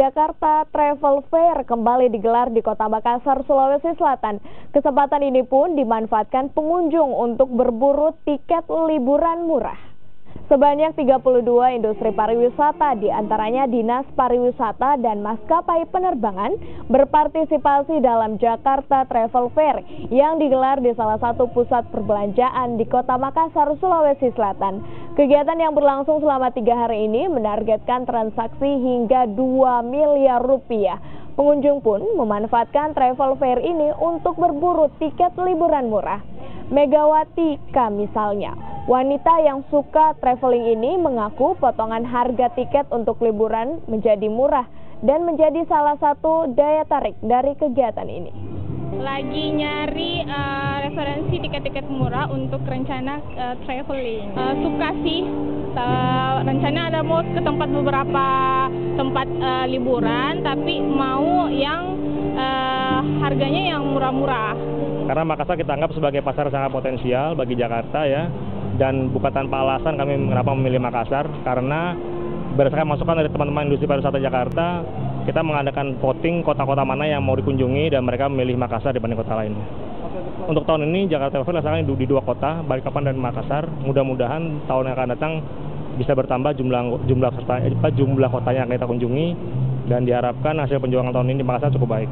Jakarta Travel Fair kembali digelar di Kota Makassar, Sulawesi Selatan. Kesempatan ini pun dimanfaatkan pengunjung untuk berburu tiket liburan murah. Sebanyak 32 industri pariwisata, diantaranya Dinas Pariwisata dan Maskapai Penerbangan, berpartisipasi dalam Jakarta Travel Fair yang digelar di salah satu pusat perbelanjaan di Kota Makassar, Sulawesi Selatan. Kegiatan yang berlangsung selama 3 hari ini menargetkan transaksi hingga 2 miliar rupiah. Pengunjung pun memanfaatkan travel fair ini untuk berburu tiket liburan murah. Megawati K misalnya, wanita yang suka traveling ini mengaku potongan harga tiket untuk liburan menjadi murah dan menjadi salah satu daya tarik dari kegiatan ini. Lagi nyari referensi tiket-tiket murah untuk rencana traveling. Suka sih, rencana ada mau ke beberapa tempat liburan, tapi mau yang harganya yang murah-murah. Karena Makassar kita anggap sebagai pasar sangat potensial bagi Jakarta ya, dan bukan tanpa alasan kami kenapa memilih Makassar, karena berdasarkan masukan dari teman-teman industri pariwisata Jakarta, kita mengadakan voting kota-kota mana yang mau dikunjungi dan mereka memilih Makassar dibanding kota lainnya. Untuk tahun ini Jakarta Travel dilaksanakan di 2 kota, Balikpapan dan Makassar. Mudah-mudahan tahun yang akan datang bisa bertambah jumlah kotanya yang kita kunjungi, dan diharapkan hasil penjualan tahun ini di Makassar cukup baik.